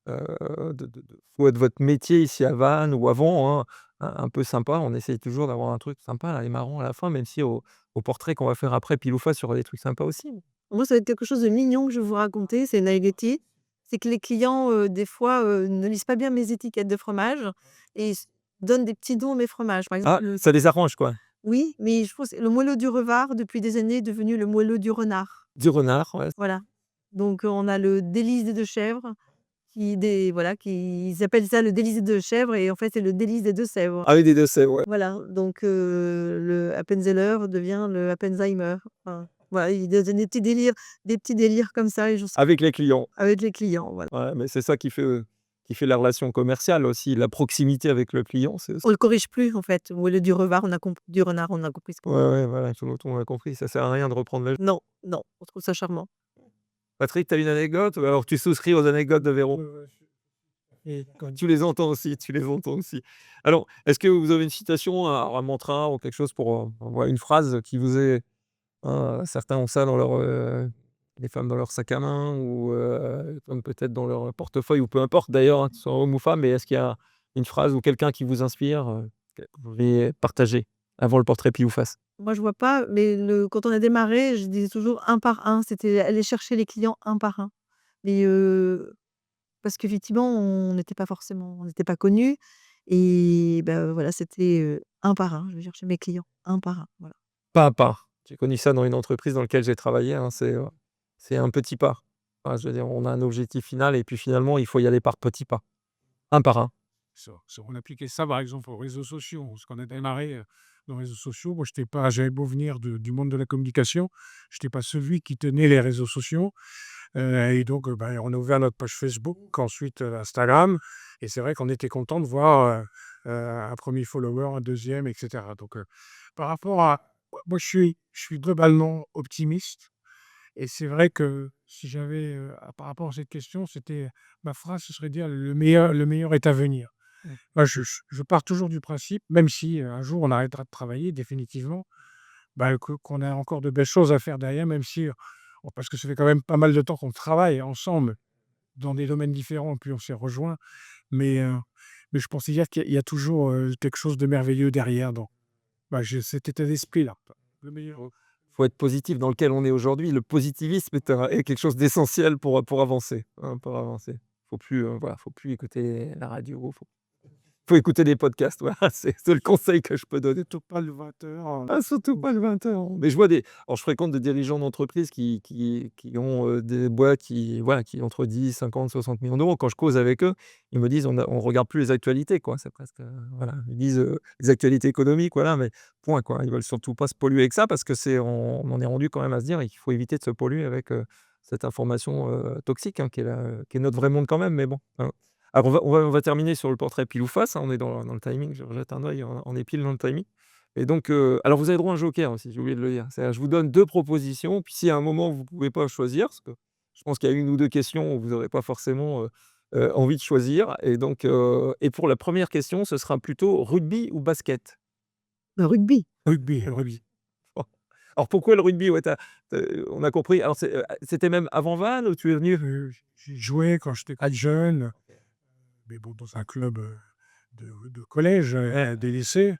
de soit de votre métier ici à Vannes ou avant, hein, un peu sympa? On essaye toujours d'avoir un truc sympa là et marrant à la fin, même si au portrait qu'on va faire après pile ou face, il y aura des trucs sympas aussi. Moi, ça va être quelque chose de mignon que je vais vous raconter, c'est une anecdote. C'est que les clients, des fois, ne lisent pas bien mes étiquettes de fromage et donnent des petits noms à mes fromages. Par Ah, exemple, ça les arrange quoi. oui, mais je pense que le moelleux du Revard, depuis des années, est devenu le moelleux du renard. Du renard, ouais. Voilà. Donc, on a le délice des 2 chèvres voilà, qui ils appellent ça le délice des 2 chèvres et en fait, c'est le délice des 2 sèvres. Ah oui, des 2 c'est ouais. Voilà, donc le Appenzeller devient le Appensheimer. Enfin, voilà, ils donnent des petits délires comme ça et je Avec les clients. avec les clients, voilà. Ouais, mais c'est ça qui fait la relation commerciale aussi, la proximité avec le client, c'est aussi On le corrige plus en fait. Au lieu du renard, on a compris ce ouais, ouais, voilà, tout le monde a compris, ça sert à rien de reprendre le non, non, on trouve ça charmant. Patrick, tu as une anecdote? Ou alors tu souscris aux anecdotes de Véro? Ouais, ouais, et quand Tu les entends aussi, tu les entends aussi. Alors, est-ce que vous avez une citation, un mantra ou quelque chose pour, voilà, une phrase qui vous est hein, certains ont ça dans leur, les femmes dans leur sac à main ou, comme peut-être dans leur portefeuille ou peu importe d'ailleurs, hein, que ce soit homme ou femme, mais est-ce qu'il y a une phrase ou quelqu'un qui vous inspire, que vous voudriez partager avant le portrait pile ou face? Moi, je vois pas, mais quand on a démarré, je disais toujours un par un. C'était aller chercher les clients un par un. Mais parce qu'effectivement, on n'était pas connus et bah, voilà, c'était, un par un. Je vais chercher mes clients un par un. Voilà. Pas à pas. J'ai connu ça dans une entreprise dans laquelle j'ai travaillé, hein, c'est un petit pas. Enfin, je veux dire, on a un objectif final et puis finalement, il faut y aller par petits pas, un par un. On appliquait ça, par exemple, aux réseaux sociaux. Parce qu'on a démarré dans les réseaux sociaux. Moi, j'avais beau venir du monde de la communication, je n'étais pas celui qui tenait les réseaux sociaux. Et donc, ben, on a ouvert notre page Facebook, ensuite Instagram. Et c'est vrai qu'on était content de voir un premier follower, un deuxième, etc. Donc, par rapport à. Moi, je suis globalement optimiste. Et c'est vrai que si j'avais, par rapport à cette question, ma phrase, ce serait dire le meilleur est à venir. Moi, je pars toujours du principe, même si un jour on arrêtera de travailler définitivement, bah, qu'on a encore de belles choses à faire derrière, même si, parce que ça fait quand même pas mal de temps qu'on travaille ensemble dans des domaines différents, puis on s'est rejoints. Mais, mais je pense qu'il y a toujours quelque chose de merveilleux derrière. Donc, bah, j'ai cet état d'esprit-là. Le meilleur. Faut être positif dans lequel on est aujourd'hui. Le positivisme est quelque chose d'essentiel pour avancer, hein, pour avancer. Faut plus, voilà, faut plus écouter la radio, faut écouter des podcasts, voilà, c'est le conseil que je peux donner. Surtout pas le 20 h. Ah, surtout pas le 20 h. Mais je vois alors je fréquente des dirigeants d'entreprises qui ont, des boîtes qui, voilà, qui ont entre 10, 50, 60 millions d'euros. Quand je cause avec eux, ils me disent: On regarde plus les actualités, quoi». C'est presque, voilà, ils disent, les actualités économiques, voilà, mais point, quoi. Ils veulent surtout pas se polluer avec ça parce que on en est rendu quand même à se dire qu'il faut éviter de se polluer avec, cette information, toxique, hein, qui est notre vrai monde quand même, mais bon, hein. Alors on va terminer sur le portrait pile ou face, hein, on est dans le timing, je rejette un œil, on est pile dans le timing. Et donc, alors vous avez droit à un joker aussi, j'ai oublié de le dire. C'est-à-dire je vous donne 2 propositions, puis si à un moment vous ne pouvez pas choisir, parce que je pense qu'il y a 1 ou 2 questions où vous n'aurez pas forcément, envie de choisir et donc, et pour la première question, ce sera plutôt rugby ou basket? Le rugby. Rugby. Bon. Alors pourquoi le rugby? Ouais, on a compris. Alors c'était même avant Vannes ou tu es venu? J'ai joué quand j'étais jeune, mais bon, dans un club de collège, des lycées.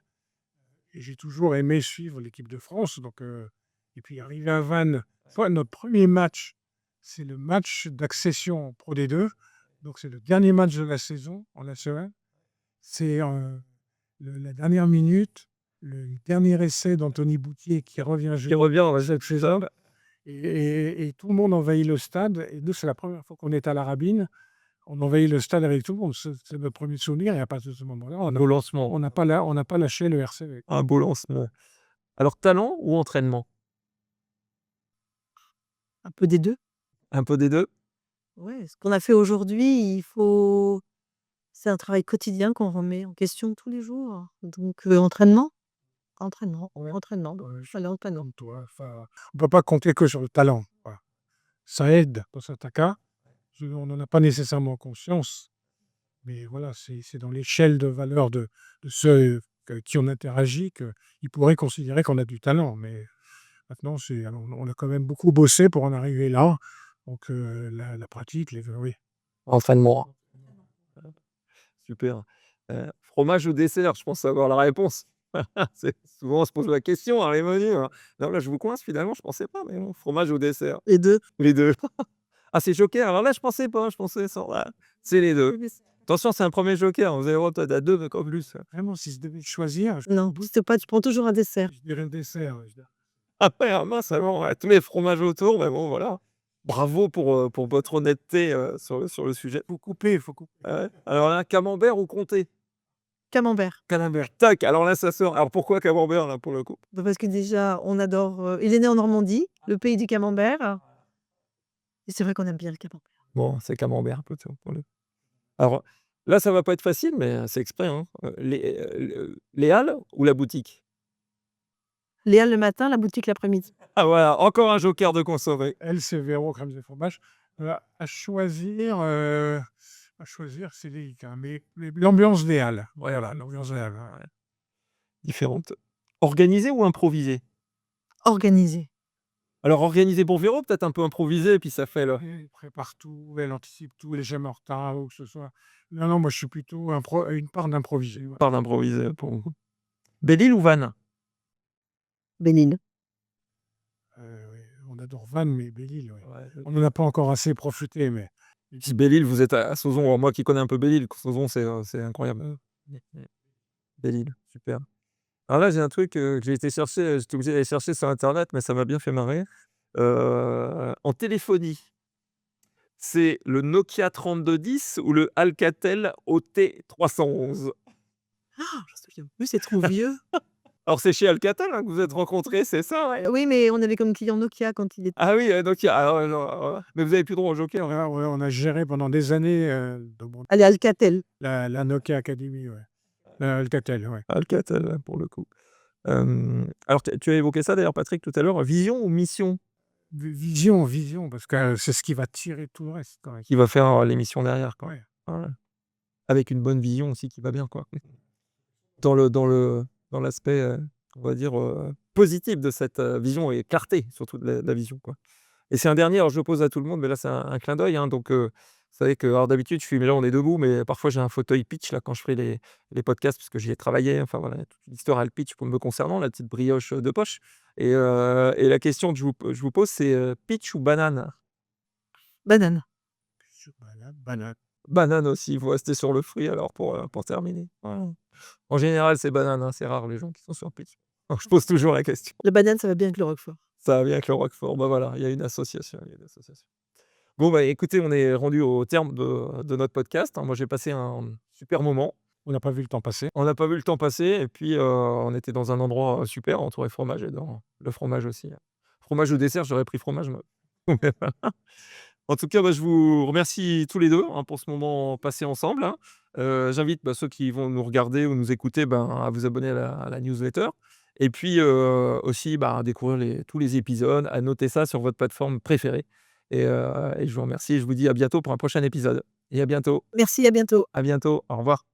Et j'ai toujours aimé suivre l'équipe de France. Donc, et puis arrivé à Vannes, notre premier match, c'est le match d'accession en Pro D2. Donc, c'est le dernier match de la saison en National. C'est la dernière minute, le dernier essai d'Anthony Boutier qui revient Qui jouer revient, ouais, cette saison. Et tout le monde envahit le stade. Et nous, c'est la première fois qu'on est à la Rabine. On envahit le stade avec tout le monde. C'est notre premier souvenir. Et à partir de ce moment-là, beau lancement, on n'a pas lâché le RCV. un beau lancement. Alors talent ou entraînement? Un peu des 2. Un peu des 2. Ouais, ce qu'on a fait aujourd'hui, c'est un travail quotidien qu'on remet en question tous les jours. Donc, entraînement, Ouais. entraînement. Ouais, Allez, entraînement. comme toi. Enfin, on peut pas compter que sur le talent. Voilà. Ça aide dans certains cas. On n'en a pas nécessairement conscience. Mais voilà, c'est dans l'échelle de valeur de ceux qui on interagit qu'ils pourraient considérer qu'on a du talent. Mais maintenant, on a quand même beaucoup bossé pour en arriver là. Donc, la pratique, oui. Entraînement. Super. Fromage ou dessert? Je pense savoir la réponse. Souvent on se pose la question dans les menus, hein. Non, là je vous coince finalement, je pensais pas, mais bon, fromage ou dessert? Les 2. Les 2. Ah, c'est joker? Alors là je pensais pas, je pensais ça, voilà, c'est les 2. Attention, c'est un premier joker, vous avez le droit peut-être à 2, mais pas plus. Vraiment, si je devais choisir, Non, c'est pas tu prends toujours un dessert. je dirais le dessert. Après, ah mince, ah bon, ouais, tous les fromages autour, mais bon voilà. Bravo pour votre honnêteté, sur le sujet. Il faut couper. Ah ouais? Alors là, camembert ou comté? Camembert. Camembert, tac, alors là ça sort. Alors pourquoi camembert là pour le coup? Bah, parce que déjà, on adore, il est né en Normandie, le pays du camembert et c'est vrai qu'on aime bien le camembert. Bon, c'est camembert plutôt pour le alors là, ça va pas être facile, mais c'est exprès, hein. Les halles ou la boutique? Les halles le matin, la boutique l'après-midi. Ah voilà, encore un joker de consommé. Elle, c'est Véro, crème de fromage. À choisir, c'est délicat. Mais l'ambiance des halles. Voilà, l'ambiance des halles. Ouais. Différente. Organisé ou improvisé? Organisé. Alors organisé pour Véro, peut-être un peu improvisé, puis ça fait Elle prépare tout, elle anticipe tout, elle est jamais en retard ou que ce soit. Non, moi, je suis plutôt une part d'improvisé. Ouais. part d'improvisé pour vous. Belle-Île ou Vannes? Belle-Île. Oui, on adore Vannes, mais Belle-Île, ouais. Ouais. On n'en a pas encore assez profité, mais Puis Belle-Île, vous êtes à Sauzon. Alors moi qui connais un peu Belle-Île, Sauzon c'est incroyable. Belle-Île, super. Alors là, j'ai un truc, que j'ai été chercher, j'étais obligé d'aller chercher sur internet, mais ça m'a bien fait marrer. En téléphonie, c'est le Nokia 3210 ou le Alcatel OT 311? Je me souviens plus, c'est trop vieux. Alors c'est chez Alcatel, hein, que vous êtes rencontrés, c'est ça, ouais? Oui, mais on avait comme client Nokia quand il était Ah oui, Nokia, alors non, mais vous avez plus droit au joker, hein? Ouais, on a géré pendant des années, donc bon, allez, Alcatel. la Nokia Academy, ouais. Alcatel, ouais. Alcatel, ouais, pour le coup. Alors tu as évoqué ça d'ailleurs Patrick tout à l'heure, vision ou mission? Vision, parce que c'est ce qui va tirer tout le reste quand même. Qui va faire, l'émission derrière, quoi. Ouais. Voilà. Avec une bonne vision aussi qui va bien, quoi. Dans l'aspect, on va dire, positif de cette, vision et clarté surtout de la vision, quoi. Et c'est un dernier, alors je le pose à tout le monde, mais là c'est un clin d'œil, hein, donc vous savez que alors d'habitude je suis mais là on est debout, mais parfois j'ai un fauteuil pitch là quand je fais les podcasts parce que j'y ai travaillé, enfin voilà, toute l'histoire a le pitch pour me concernant, la petite brioche, de poche et la question que je vous pose c'est, pitch ou banane? Banane. Banane. Banane aussi, il faut rester sur le fruit alors pour terminer. Voilà. En général, c'est banane, hein, c'est rare les gens qui sont sur pitch. Donc je pose toujours la question. La banane, ça va bien avec le roquefort. Ça va bien avec le roquefort, bah, voilà, il y a une association. Bon, bah, écoutez, on est rendu au terme de notre podcast, hein. Moi, j'ai passé un super moment. On n'a pas vu le temps passer. On n'a pas vu le temps passer et puis, on était dans un endroit, super entouré de fromage, j'adore le fromage aussi. Fromage au dessert, j'aurais pris fromage moi. Mais voilà. En tout cas, bah, je vous remercie tous les 2 hein, pour ce moment passé ensemble, hein. J'invite, bah, ceux qui vont nous regarder ou nous écouter, ben, à vous abonner à la newsletter et puis, aussi, bah, à découvrir tous les épisodes, à noter ça sur votre plateforme préférée et je vous remercie et je vous dis à bientôt pour un prochain épisode et à bientôt. Merci, à bientôt. À bientôt. Au revoir.